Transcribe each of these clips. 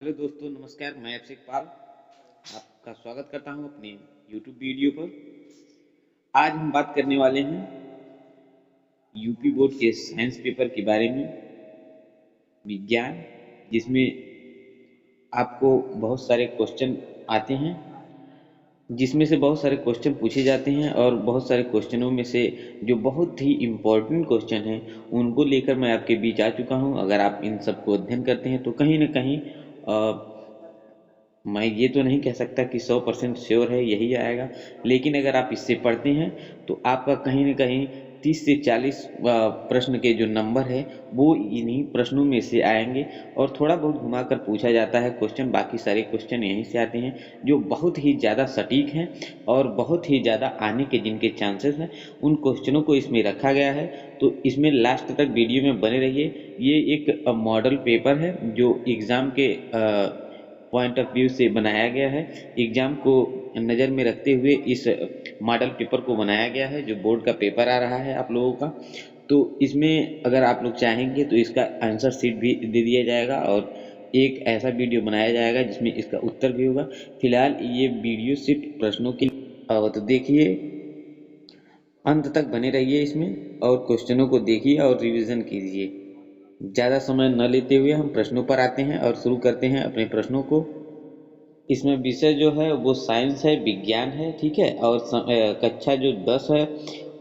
Hello दोस्तों, नमस्कार। मैं अभिषेक पाल आपका स्वागत करता हूं अपने YouTube वीडियो पर। आज हम बात करने वाले हैं यूपी बोर्ड के साइंस पेपर के बारे में, विज्ञान, जिसमें आपको बहुत सारे क्वेश्चन आते हैं, जिसमें से बहुत सारे क्वेश्चन पूछे जाते हैं और बहुत सारे क्वेश्चनों में से जो बहुत ही इम्पोर्टेंट क्वेश्चन हैं उनको लेकर मैं आपके बीच आ चुका हूं। अगर आप इन सबको अध्ययन करते हैं तो कहीं ना कहीं मैं ये तो नहीं कह सकता कि 100% श्योर है यही आएगा, लेकिन अगर आप इससे पढ़ते हैं तो आपका कहीं ना कहीं 30 से 40 प्रश्न के जो नंबर है वो इन्हीं प्रश्नों में से आएंगे। और थोड़ा बहुत घुमाकर पूछा जाता है क्वेश्चन, बाकी सारे क्वेश्चन यहीं से आते हैं जो बहुत ही ज़्यादा सटीक हैं और बहुत ही ज़्यादा आने के जिनके चांसेस हैं, उन क्वेश्चनों को इसमें रखा गया है। तो इसमें लास्ट तक वीडियो में बने रहिए। ये एक मॉडल पेपर है जो एग्ज़ाम के पॉइंट ऑफ व्यू से बनाया गया है। एग्जाम को नज़र में रखते हुए इस मॉडल पेपर को बनाया गया है जो बोर्ड का पेपर आ रहा है आप लोगों का। तो इसमें अगर आप लोग चाहेंगे तो इसका आंसर शीट भी दे दिया जाएगा और एक ऐसा वीडियो बनाया जाएगा जिसमें इसका उत्तर भी होगा। फिलहाल ये वीडियो सिर्फ प्रश्नों के लिए, तो देखिए, अंत तक बने रहिए इसमें और क्वेश्चनों को देखिए और रिवीजन कीजिए। ज़्यादा समय न लेते हुए हम प्रश्नों पर आते हैं और शुरू करते हैं अपने प्रश्नों को। इसमें विषय जो है वो साइंस है, विज्ञान है, ठीक है। और कक्षा जो 10 है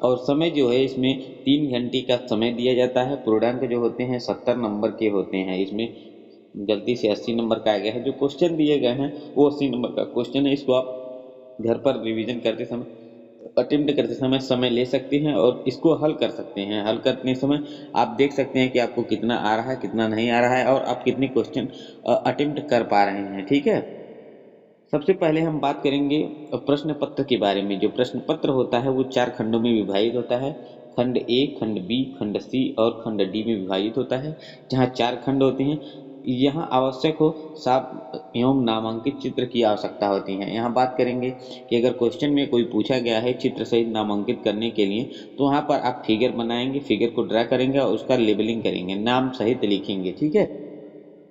और समय जो है इसमें 3 घंटे का समय दिया जाता है। पूर्णांक जो होते हैं 70 नंबर के होते हैं। इसमें गलती से 80 नंबर का आ गया है। जो क्वेश्चन दिए गए हैं वो 80 नंबर का क्वेश्चन है। इसको आप घर पर रिवीजन करते समय, अटेम्प्ट करते समय ले सकते हैं और इसको हल कर सकते हैं। हल करने समय आप देख सकते हैं कि आपको कितना आ रहा है, कितना नहीं आ रहा है और आप कितने क्वेश्चन अटेम्प्ट कर पा रहे हैं, ठीक है। सबसे पहले हम बात करेंगे प्रश्न पत्र के बारे में। जो प्रश्न पत्र होता है वो 4 खंडों में विभाजित होता है। खंड ए, खंड बी, खंड सी और खंड डी में विभाजित होता है, जहाँ 4 खंड होते हैं। यहाँ आवश्यक हो साफ एवं नामांकित चित्र की आवश्यकता होती है। यहाँ बात करेंगे कि अगर क्वेश्चन में कोई पूछा गया है चित्र सहित नामांकित करने के लिए, तो वहाँ पर आप फिगर बनाएंगे, फिगर को ड्रा करेंगे और उसका लेबलिंग करेंगे, नाम सहित लिखेंगे, ठीक है।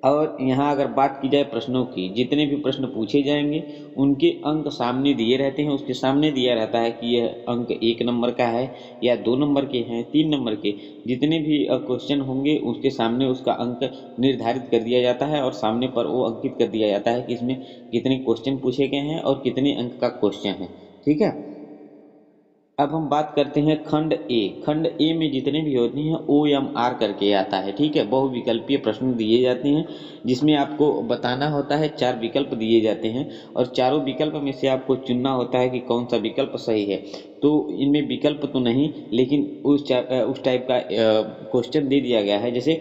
और यहाँ अगर बात की जाए प्रश्नों की, जितने भी प्रश्न पूछे जाएंगे उनके अंक सामने दिए रहते हैं। उसके सामने दिया रहता है कि यह अंक 1 नंबर का है या 2 नंबर के हैं, 3 नंबर के। जितने भी क्वेश्चन होंगे उसके सामने उसका अंक निर्धारित कर दिया जाता है और सामने पर वो अंकित कर दिया जाता है कि इसमें कितने क्वेश्चन पूछे गए हैं और कितने अंक का क्वेश्चन है, ठीक है। अब हम बात करते हैं खंड ए। खंड ए में जितने भी होते हैं ओ एम आर करके आता है, ठीक है। बहुविकल्पीय प्रश्न दिए जाते हैं जिसमें आपको बताना होता है, 4 विकल्प दिए जाते हैं और चारों विकल्प में से आपको चुनना होता है कि कौन सा विकल्प सही है। तो इनमें विकल्प तो नहीं, लेकिन उस टाइप का क्वेश्चन दे दिया गया है। जैसे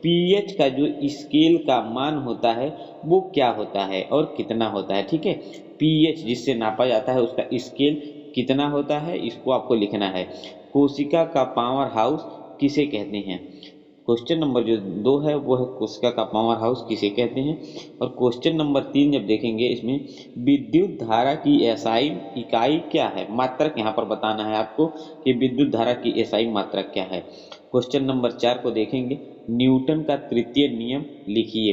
पीएच का जो स्केल का मान होता है वो क्या होता है और कितना होता है, ठीक है। पीएच जिससे नापा जाता है उसका स्केल कितना होता है, इसको आपको लिखना है। कोशिका का पावर हाउस किसे कहते हैं। क्वेश्चन नंबर जो 2 है वो है कोशिका का पावर हाउस किसे कहते हैं। और क्वेश्चन नंबर 3 जब देखेंगे, इसमें विद्युत धारा की एसआई इकाई क्या है। मात्रक यहाँ पर बताना है आपको कि विद्युत धारा की एसआई मात्रक क्या है। क्वेश्चन नंबर 4 को देखेंगे, न्यूटन का तृतीय नियम लिखिए।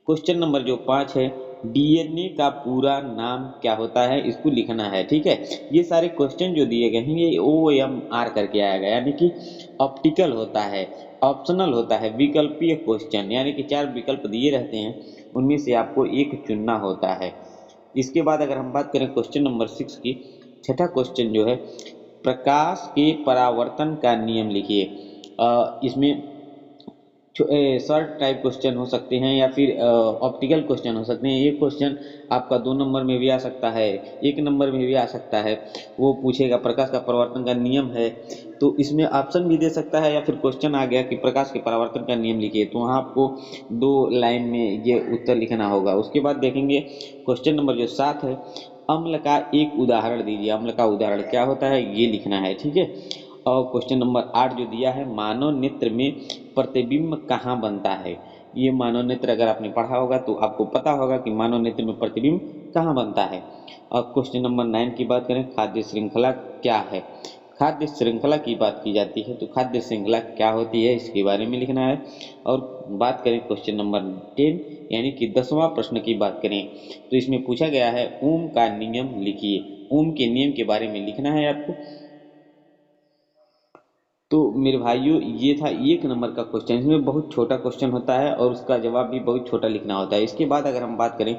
क्वेश्चन नंबर जो 5 है, डीएनए का पूरा नाम क्या होता है, इसको लिखना है, ठीक है। ये सारे क्वेश्चन जो दिए गए हैं ये ओ एम आर करके आएगा, यानी कि ऑप्टिकल होता है, ऑप्शनल होता है, विकल्पीय क्वेश्चन, यानी कि 4 विकल्प दिए रहते हैं, उनमें से आपको एक चुनना होता है। इसके बाद अगर हम बात करें क्वेश्चन नंबर 6 की, छठा क्वेश्चन जो है, प्रकाश के परावर्तन का नियम लिखिए। इसमें शॉर्ट टाइप क्वेश्चन हो सकते हैं या फिर ऑप्टिकल क्वेश्चन हो सकते हैं। ये क्वेश्चन आपका 2 नंबर में भी आ सकता है, 1 नंबर में भी आ सकता है। वो पूछेगा प्रकाश का परावर्तन का नियम है, तो इसमें ऑप्शन भी दे सकता है या फिर क्वेश्चन आ गया कि प्रकाश के परावर्तन का नियम लिखिए, तो वहाँ आपको 2 लाइन में ये उत्तर लिखना होगा। उसके बाद देखेंगे क्वेश्चन नंबर जो 7 है, अम्ल का एक उदाहरण दीजिए। अम्ल का उदाहरण क्या होता है ये लिखना है, ठीक है। और क्वेश्चन नंबर 8 जो दिया है, मानव नेत्र में प्रतिबिंब कहाँ बनता है। ये मानव नेत्र अगर आपने पढ़ा होगा तो आपको पता होगा कि मानव नेत्र में प्रतिबिंब कहाँ बनता है। और क्वेश्चन नंबर 9 की बात करें, खाद्य श्रृंखला क्या है। खाद्य श्रृंखला की बात की जाती है तो खाद्य श्रृंखला क्या होती है इसके बारे में लिखना है। और बात करें क्वेश्चन नंबर 10 यानी कि 10वां प्रश्न की बात करें तो इसमें पूछा गया है ओम का नियम लिखिए। ओम के नियम के बारे में लिखना है आपको। तो मेरे भाइयों ये था 1 नंबर का क्वेश्चन। इसमें बहुत छोटा क्वेश्चन होता है और उसका जवाब भी बहुत छोटा लिखना होता है। इसके बाद अगर हम बात करें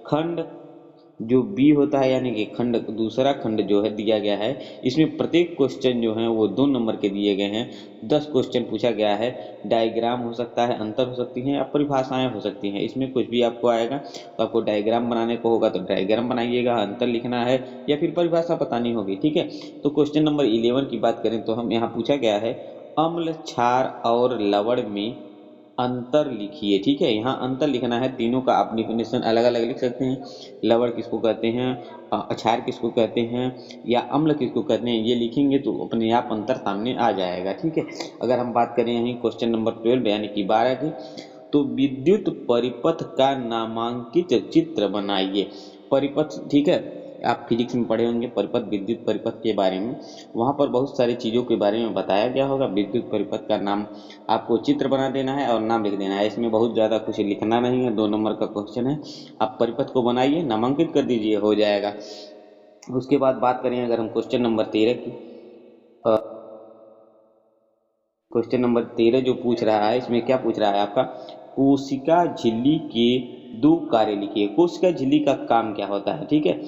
खंड जो बी होता है यानी कि खंड दूसरा खंड जो है दिया गया है, इसमें प्रत्येक क्वेश्चन जो है वो 2 नंबर के दिए गए हैं। 10 क्वेश्चन पूछा गया है। डायग्राम हो सकता है, अंतर हो सकती हैं या परिभाषाएं हो सकती हैं। इसमें कुछ भी आपको आएगा तो आपको डायग्राम बनाने को होगा तो डायग्राम बनाइएगा, अंतर लिखना है या फिर परिभाषा बतानी होगी। ठीक है, तो क्वेश्चन नंबर 11 की बात करें तो हम यहाँ पूछा गया है अम्ल, क्षार और लवण में अंतर लिखिए। ठीक है, यहाँ अंतर लिखना है। तीनों का आप डिफिनेशन अलग अलग लिख सकते हैं। लवण किसको कहते हैं, क्षार किसको कहते हैं या अम्ल किसको कहते हैं, ये लिखेंगे तो अपने आप अंतर सामने आ जाएगा। ठीक है, अगर हम बात करें यहीं क्वेश्चन नंबर 12 यानी कि 12 की, तो विद्युत परिपथ का नामांकित चित्र बनाइए। परिपथ, ठीक है, आप फिजिक्स में पढ़े होंगे परिपथ, विद्युत परिपथ के बारे में। वहाँ पर बहुत सारी चीज़ों के बारे में बताया गया होगा। विद्युत परिपथ का नाम आपको चित्र बना देना है और नाम लिख देना है। इसमें बहुत ज़्यादा कुछ लिखना नहीं है, 2 नंबर का क्वेश्चन है। आप परिपथ को बनाइए, नामांकित कर दीजिए, हो जाएगा। उसके बाद बात करें अगर हम क्वेश्चन नंबर 13 की, क्वेश्चन नंबर 13 जो पूछ रहा है इसमें क्या पूछ रहा है आपका, कोशिका झिल्ली के 2 कार्य लिखिए। कोशिका झिल्ली का काम क्या होता है। ठीक है,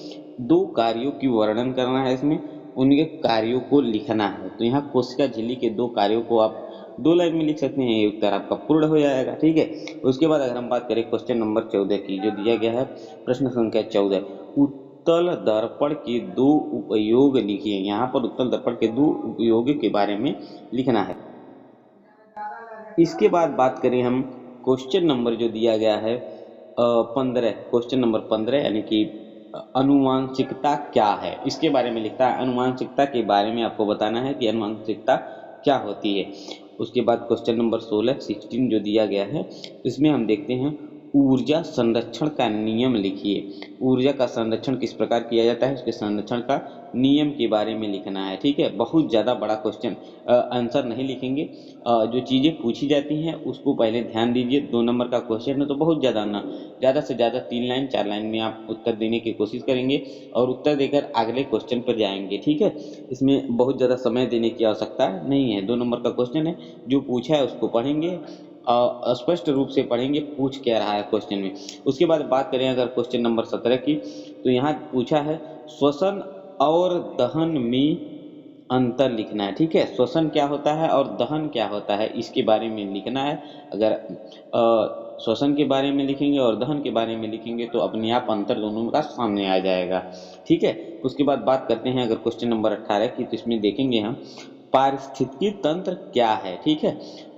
2 कार्यों की वर्णन करना है, इसमें उनके कार्यों को लिखना है। तो यहाँ कोशिका झिल्ली के 2 कार्यों को आप 2 लाइन में लिख सकते हैं, ये उत्तर आपका पूर्ण हो जाएगा। ठीक है, उसके बाद अगर हम बात करें क्वेश्चन नंबर 14 की, जो दिया गया है प्रश्न संख्या 14, उत्तल दर्पण के 2 उपयोग लिखिए। यहाँ पर उत्तल दर्पण के 2 उपयोग के बारे में लिखना है। इसके बाद बात करें हम क्वेश्चन नंबर जो दिया गया है 15, क्वेश्चन नंबर 15 यानी कि अनुवांशिकता क्या है, इसके बारे में लिखता है। अनुवांशिकता के बारे में आपको बताना है कि अनुवांशिकता क्या होती है। उसके बाद क्वेश्चन नंबर 16 जो दिया गया है, इसमें हम देखते हैं ऊर्जा संरक्षण का नियम लिखिए। ऊर्जा का संरक्षण किस प्रकार किया जाता है, उसके संरक्षण का नियम के बारे में लिखना है। ठीक है, बहुत ज़्यादा बड़ा क्वेश्चन, आंसर नहीं लिखेंगे। जो चीज़ें पूछी जाती हैं उसको पहले ध्यान दीजिए। 2 नंबर का क्वेश्चन है तो बहुत ज़्यादा ना, ज़्यादा से ज़्यादा 3 लाइन 4 लाइन में आप उत्तर देने की कोशिश करेंगे और उत्तर देकर अगले क्वेश्चन पर जाएंगे। ठीक है, इसमें बहुत ज़्यादा समय देने की आवश्यकता नहीं है। 2 नंबर का क्वेश्चन है, जो पूछा है उसको पढ़ेंगे, स्पष्ट रूप से पढ़ेंगे पूछ क्या रहा है क्वेश्चन में। उसके बाद बात करें अगर क्वेश्चन नंबर 17 की, तो यहाँ पूछा है श्वसन और दहन में अंतर लिखना है। ठीक है, श्वसन क्या होता है और दहन क्या होता है इसके बारे में लिखना है। अगर श्वसन के बारे में लिखेंगे और दहन के बारे में लिखेंगे तो अपने आप अंतर दोनों का सामने आ जाएगा। ठीक है, उसके बाद बात करते हैं अगर क्वेश्चन नंबर 18 की, तो इसमें देखेंगे हम पारिस्थितिकी तंत्र क्या है। ठीक है,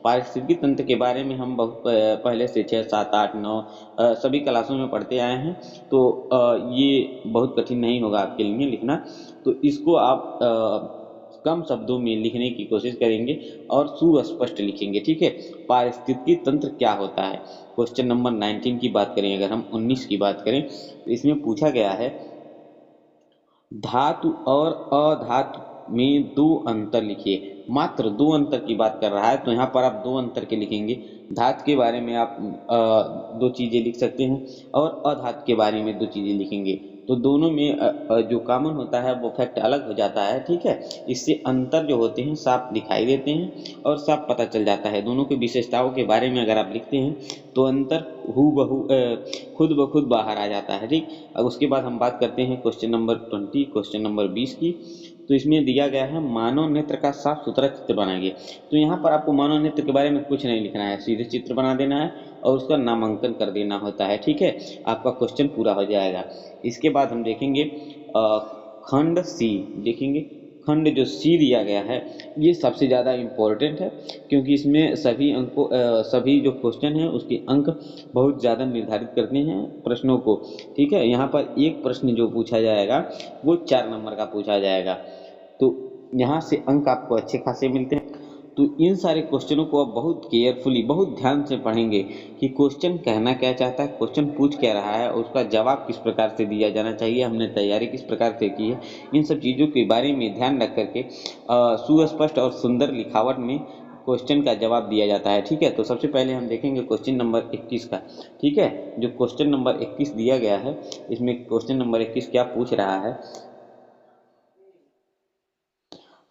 पारिस्थितिकी तंत्र के बारे में हम बहुत पहले से 6, 7, 8, 9 सभी क्लासों में पढ़ते आए हैं, तो ये बहुत कठिन नहीं होगा आपके लिए लिखना। तो इसको आप कम शब्दों में लिखने की कोशिश करेंगे और सुस्पष्ट लिखेंगे। ठीक है, पारिस्थितिकी तंत्र क्या होता है। क्वेश्चन नंबर 19 की बात करें, अगर हम 19 की बात करें तो इसमें पूछा गया है धातु और अधातु में 2 अंतर लिखिए। मात्र 2 अंतर की बात कर रहा है तो यहाँ पर आप 2 अंतर के लिखेंगे। धातु के बारे में आप 2 चीज़ें लिख सकते हैं और अधातु के बारे में 2 चीज़ें लिखेंगे। तो दोनों में जो कॉमन होता है वो फैक्ट अलग हो जाता है। ठीक है, इससे अंतर जो होते हैं साफ दिखाई देते हैं और साफ पता चल जाता है। दोनों की विशेषताओं के बारे में अगर आप लिखते हैं तो अंतर खुद ब खुद बाहर आ जाता है। ठीक, अब उसके बाद हम बात करते हैं क्वेश्चन नंबर 20, क्वेश्चन नंबर 20 की। तो इसमें दिया गया है मानव नेत्र का साफ सुथरा चित्र बनाइए। तो यहाँ पर आपको मानव नेत्र के बारे में कुछ नहीं लिखना है, सीधे चित्र बना देना है और उसका नामांकन कर देना होता है। ठीक है, आपका क्वेश्चन पूरा हो जाएगा। इसके बाद हम देखेंगे खंड सी, देखेंगे खंड जो सी दिया गया है ये सबसे ज़्यादा इम्पोर्टेंट है, क्योंकि इसमें सभी जो क्वेश्चन हैं उसके अंक बहुत ज़्यादा निर्धारित करते हैं प्रश्नों को। ठीक है, यहाँ पर एक प्रश्न जो पूछा जाएगा वो 4 नंबर का पूछा जाएगा, तो यहाँ से अंक आपको अच्छे खासे मिलते हैं। तो इन सारे क्वेश्चनों को आप बहुत केयरफुली, बहुत ध्यान से पढ़ेंगे कि क्वेश्चन कहना क्या चाहता है, क्वेश्चन पूछ क्या रहा है और उसका जवाब किस प्रकार से दिया जाना चाहिए, हमने तैयारी किस प्रकार से की है। इन सब चीज़ों के बारे में ध्यान रख करके सुस्पष्ट और सुंदर लिखावट में क्वेश्चन का जवाब दिया जाता है। ठीक है, तो सबसे पहले हम देखेंगे क्वेश्चन नंबर 21 का। ठीक है, जो क्वेश्चन नंबर 21 दिया गया है, इसमें क्वेश्चन नंबर 21 क्या पूछ रहा है,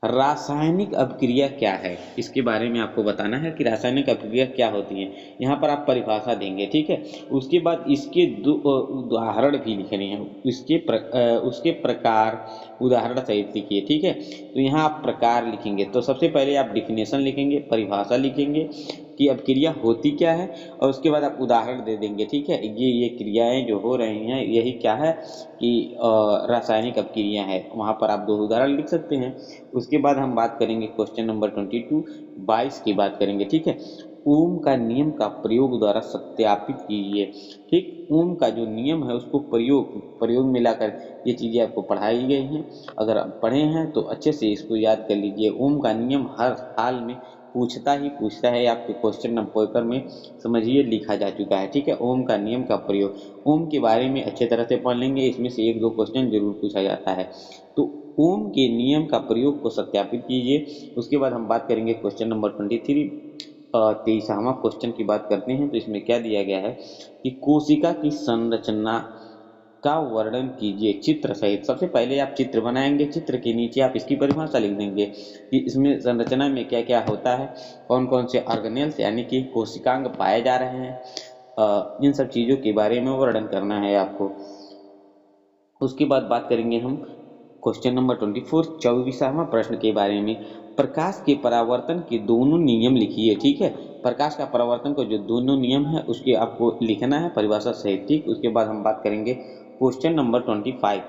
रासायनिक अभिक्रिया क्या है, इसके बारे में आपको बताना है कि रासायनिक अभिक्रिया क्या होती है। यहाँ पर आप परिभाषा देंगे। ठीक है, उसके बाद इसके दो उदाहरण भी लिखने हैं, उसके प्रकार उदाहरण सहित लिखिए। ठीक है, तो यहाँ आप प्रकार लिखेंगे तो सबसे पहले आप डिफिनेशन लिखेंगे, परिभाषा लिखेंगे कि अभिक्रिया होती क्या है और उसके बाद आप उदाहरण दे देंगे। ठीक है, ये क्रियाएं जो हो रही हैं यही क्या है कि रासायनिक अभिक्रिया है, वहाँ पर आप 2 उदाहरण लिख सकते हैं। उसके बाद हम बात करेंगे क्वेश्चन नंबर 22 की बात करेंगे। ठीक है, ओम का नियम का प्रयोग द्वारा सत्यापित कीजिए। ठीक, ओम का जो नियम है उसको प्रयोग में लाकर ये चीज़ें आपको पढ़ाई गई हैं। अगर आप पढ़े हैं तो अच्छे से इसको याद कर लीजिए। ओम का नियम हर हाल में पूछता है, आपके क्वेश्चन नंबर पेपर में समझिए लिखा जा चुका है। ठीक है, ओम का नियम का प्रयोग, ओम के बारे में अच्छे तरह से पढ़ लेंगे, इसमें से 1-2 क्वेश्चन जरूर पूछा जाता है। तो ओम के नियम का प्रयोग को सत्यापित कीजिए। उसके बाद हम बात करेंगे क्वेश्चन नंबर 23, 23वां क्वेश्चन की बात करते हैं। तो इसमें क्या दिया गया है कि कोशिका की संरचना का वर्णन कीजिए चित्र सहित। सबसे पहले आप चित्र बनाएंगे, चित्र के नीचे आप इसकी परिभाषा लिख देंगे कि इसमें संरचना में क्या क्या होता है, कौन कौन से ऑर्गेनेल्स यानी कि कोशिकांग पाए जा रहे हैं, इन सब चीज़ों के बारे में वर्णन करना है आपको। उसके बाद बात करेंगे हम क्वेश्चन नंबर 24, 24वां प्रश्न के बारे में। प्रकाश के परावर्तन के दोनों नियम लिखिए। ठीक है, प्रकाश का परावर्तन को जो दोनों नियम है उसके आपको लिखना है परिभाषा सहित। ठीक, उसके बाद हम बात करेंगे क्वेश्चन नंबर 25,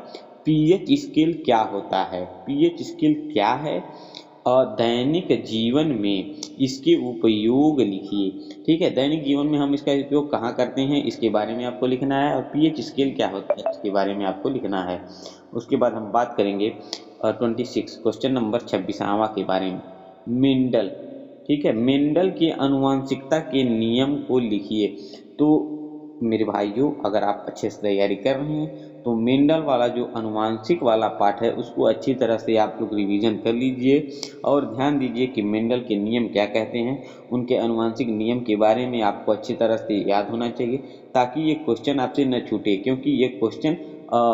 पीएच स्केल क्या होता है, पीएच स्केल क्या है और दैनिक जीवन में इसके उपयोग लिखिए। ठीक है, दैनिक जीवन में हम इसका उपयोग कहाँ करते हैं इसके बारे में आपको लिखना है, और पीएच स्केल क्या होता है इसके बारे में आपको लिखना है। उसके बाद हम बात करेंगे 26 क्वेश्चन नंबर 26वां के बारे में, मेंडल। ठीक है, मेंडल की आनुवंशिकता के नियम को लिखिए। तो मेरे भाइयों, अगर आप अच्छे से तैयारी कर रहे हैं तो मेंडल वाला जो आनुवंशिक वाला पार्ट है उसको अच्छी तरह से आप लोग रिवीजन कर लीजिए और ध्यान दीजिए कि मेंडल के नियम क्या कहते हैं, उनके आनुवंशिक नियम के बारे में आपको अच्छी तरह से याद होना चाहिए ताकि ये क्वेश्चन आपसे न छूटे, क्योंकि ये क्वेश्चन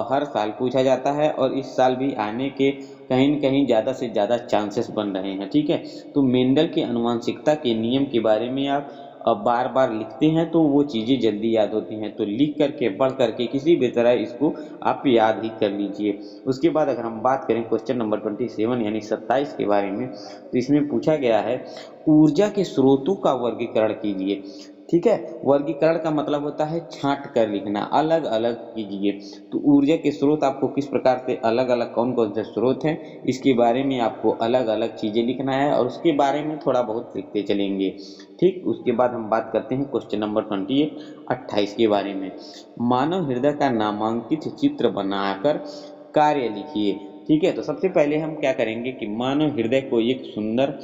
हर साल पूछा जाता है और इस साल भी आने के कहीं न कहीं ज़्यादा से ज़्यादा चांसेस बन रहे हैं। ठीक है, तो मेंडल की आनुवंशिकता के नियम के बारे में आप बार बार लिखते हैं तो वो चीज़ें जल्दी याद होती हैं, तो लिख करके पढ़ करके किसी भी तरह इसको आप याद ही कर लीजिए। उसके बाद अगर हम बात करें क्वेश्चन नंबर 27 यानी 27 के बारे में, तो इसमें पूछा गया है ऊर्जा के स्रोतों का वर्गीकरण कीजिए। ठीक है, वर्गीकरण का मतलब होता है छांट कर लिखना, अलग अलग कीजिए। तो ऊर्जा के स्रोत आपको किस प्रकार से अलग अलग कौन कौन से स्रोत हैं इसके बारे में आपको अलग अलग चीज़ें लिखना है और उसके बारे में थोड़ा बहुत लिखते चलेंगे। ठीक, उसके बाद हम बात करते हैं क्वेश्चन नंबर 28 के बारे में, मानव हृदय का नामांकित चित्र बनाकर कार्य लिखिए। ठीक है, तो सबसे पहले हम क्या करेंगे कि मानव हृदय को एक सुंदर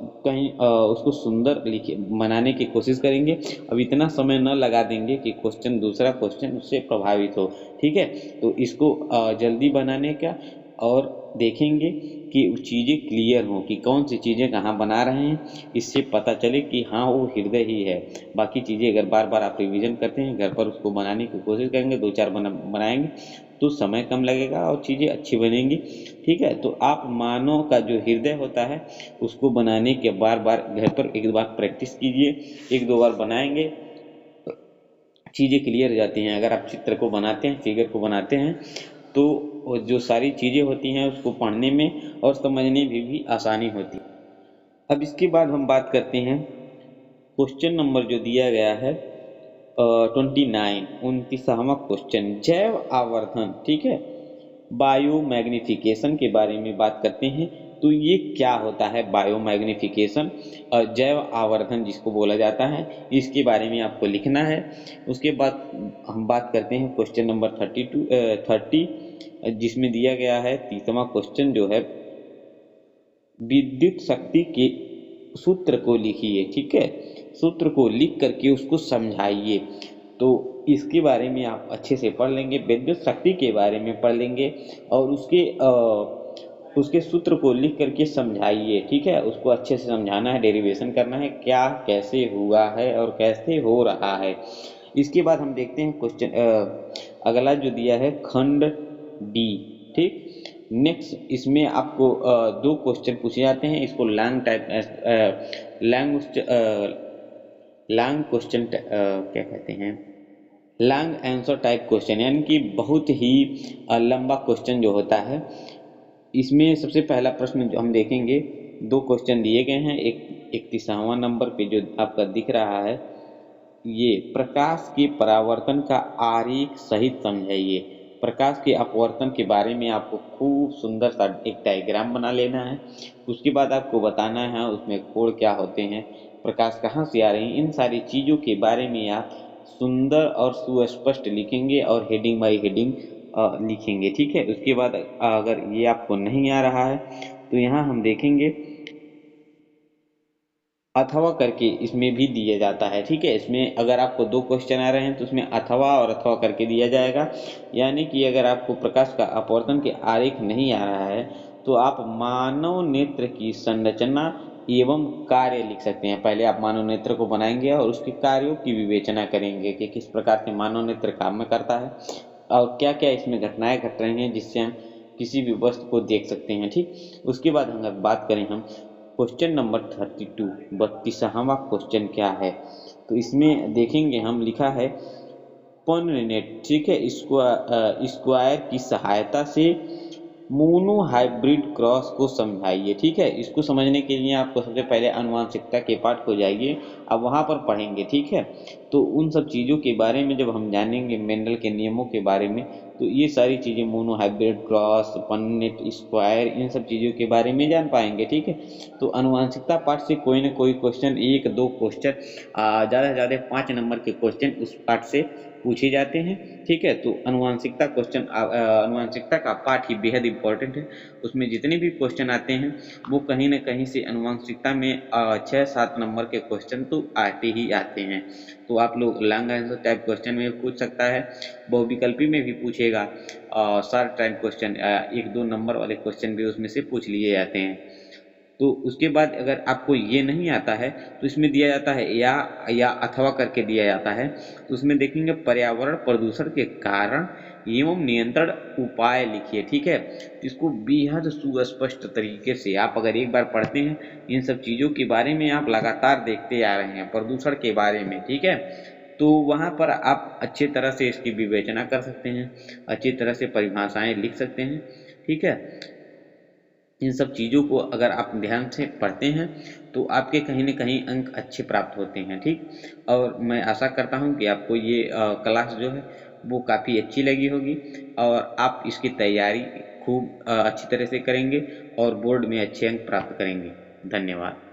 उसको सुंदर लिखे बनाने की कोशिश करेंगे। अब इतना समय न लगा देंगे कि दूसरा क्वेश्चन उससे प्रभावित हो। ठीक है, तो इसको जल्दी बनाने का और देखेंगे कि चीज़ें क्लियर हों कि कौन सी चीज़ें कहाँ बना रहे हैं, इससे पता चले कि हाँ वो हृदय ही है। बाकी चीज़ें अगर बार बार आप रिवीजन करते हैं, घर पर उसको बनाने की कोशिश करेंगे, 2-4 बनाएंगे तो समय कम लगेगा और चीज़ें अच्छी बनेंगी। ठीक है, तो आप मानव का जो हृदय होता है उसको बनाने के बार बार घर पर एक बार प्रैक्टिस कीजिए, 1-2 बार बनाएंगे चीज़ें क्लियर हो जाती हैं। अगर आप चित्र को बनाते हैं, फिगर को बनाते हैं तो जो सारी चीज़ें होती हैं उसको पढ़ने में और समझने में भी आसानी होती है। अब इसके बाद हम बात करते हैं क्वेश्चन नंबर जो दिया गया है 29वां क्वेश्चन, जैव आवर्धन। ठीक है, बायो मैग्निफिकेशन के बारे में बात करते हैं। तो ये क्या होता है बायो मैग्निफिकेशन, जैव आवर्धन जिसको बोला जाता है, इसके बारे में आपको लिखना है। उसके बाद हम बात करते हैं क्वेश्चन नंबर 30 जिसमें दिया गया है 30वां क्वेश्चन जो है विद्युत शक्ति के सूत्र को लिखिए, ठीक है, सूत्र को लिख करके उसको समझाइए। तो इसके बारे में आप अच्छे से पढ़ लेंगे, विद्युत शक्ति के बारे में पढ़ लेंगे और उसके सूत्र को लिख करके समझाइए, ठीक है, उसको अच्छे से समझाना है, डेरिवेशन करना है, क्या कैसे हुआ है और कैसे हो रहा है। इसके बाद हम देखते हैं क्वेश्चन अगला जो दिया है खंड डी, ठीक। नेक्स्ट इसमें आपको दो क्वेश्चन पूछे जाते हैं, इसको long type long long question क्या कहते हैं, लॉन्ग आंसर टाइप क्वेश्चन, यानी कि बहुत ही लंबा क्वेश्चन जो होता है। इसमें सबसे पहला प्रश्न जो हम देखेंगे, दो क्वेश्चन दिए गए हैं, एक 31वां नंबर पे जो आपका दिख रहा है, ये प्रकाश के परावर्तन का आरेख सहित समझाइए। प्रकाश के अपवर्तन के बारे में आपको खूब सुंदर सा एक डायग्राम बना लेना है। उसके बाद आपको बताना है उसमें कोण क्या होते हैं, प्रकाश कहाँ से आ रही है, इन सारी चीज़ों के बारे में आप सुंदर और सुस्पष्ट लिखेंगे और हेडिंग बाय हेडिंग लिखेंगे, ठीक है। उसके बाद अगर ये आपको नहीं आ रहा है तो यहाँ हम देखेंगे अथवा करके इसमें भी दिया जाता है, ठीक है। इसमें अगर आपको दो क्वेश्चन आ रहे हैं तो उसमें अथवा और अथवा करके दिया जाएगा, यानी कि अगर आपको प्रकाश का अपवर्तन के आरेख नहीं आ रहा है तो आप मानव नेत्र की संरचना एवं कार्य लिख सकते हैं। पहले आप मानव नेत्र को बनाएंगे और उसके कार्यों की विवेचना करेंगे कि किस प्रकार से मानव नेत्र काम में करता है और क्या क्या इसमें घटनाएं घट रही हैं जिससे हम किसी भी वस्तु को देख सकते हैं, ठीक। उसके बाद अगर बात करें हम क्वेश्चन नंबर 32, 32वां क्वेश्चन क्या है, तो इसमें देखेंगे हम लिखा है पॉननेट, ठीक है, स्क्वायर की सहायता से मोनो हाइब्रिड क्रॉस को समझाइए, ठीक है। इसको समझने के लिए आपको सबसे पहले आनुवंशिकता के पाठ को जाइए, अब वहाँ पर पढ़ेंगे, ठीक है। तो उन सब चीज़ों के बारे में जब हम जानेंगे, मेंडल के नियमों के बारे में, तो ये सारी चीज़ें मोनो हाइब्रिड क्रॉस, पॉननेट स्क्वायर, इन सब चीज़ों के बारे में जान पाएंगे, ठीक है। तो आनुवंशिकता पाठ से कोई ना कोई क्वेश्चन, एक दो क्वेश्चन, ज़्यादा से ज़्यादा 5 नंबर के क्वेश्चन उस पाठ से पूछे जाते हैं, ठीक है। तो आनुवंशिकता क्वेश्चन, आनुवंशिकता का पाठ ही बेहद इंपॉर्टेंट है। उसमें जितने भी क्वेश्चन आते हैं वो कहीं ना कहीं से आनुवंशिकता में 6-7 नंबर के क्वेश्चन तो आते ही आते हैं। तो आप लोग लॉन्ग आंसर टाइप क्वेश्चन में पूछ सकता है, बहुविकल्पी में भी पूछेगा, शॉर्ट टाइप क्वेश्चन 1-2 नंबर वाले क्वेश्चन भी उसमें से पूछ लिए जाते हैं। तो उसके बाद अगर आपको ये नहीं आता है तो इसमें दिया जाता है या अथवा करके दिया जाता है। तो उसमें देखेंगे पर्यावरण प्रदूषण के कारण एवं नियंत्रण उपाय लिखिए, ठीक है। इसको बेहद सुस्पष्ट तरीके से आप अगर एक बार पढ़ते हैं, इन सब चीज़ों के बारे में आप लगातार देखते आ रहे हैं, प्रदूषण के बारे में, ठीक है, तो वहाँ पर आप अच्छी तरह से इसकी विवेचना कर सकते हैं, अच्छी तरह से परिभाषाएं लिख सकते हैं, ठीक है। इन सब चीज़ों को अगर आप ध्यान से पढ़ते हैं तो आपके कहीं न कहीं अंक अच्छे प्राप्त होते हैं, ठीक। और मैं आशा करता हूँ कि आपको ये क्लास जो है वो काफ़ी अच्छी लगी होगी और आप इसकी तैयारी खूब अच्छी तरह से करेंगे और बोर्ड में अच्छे अंक प्राप्त करेंगे। धन्यवाद।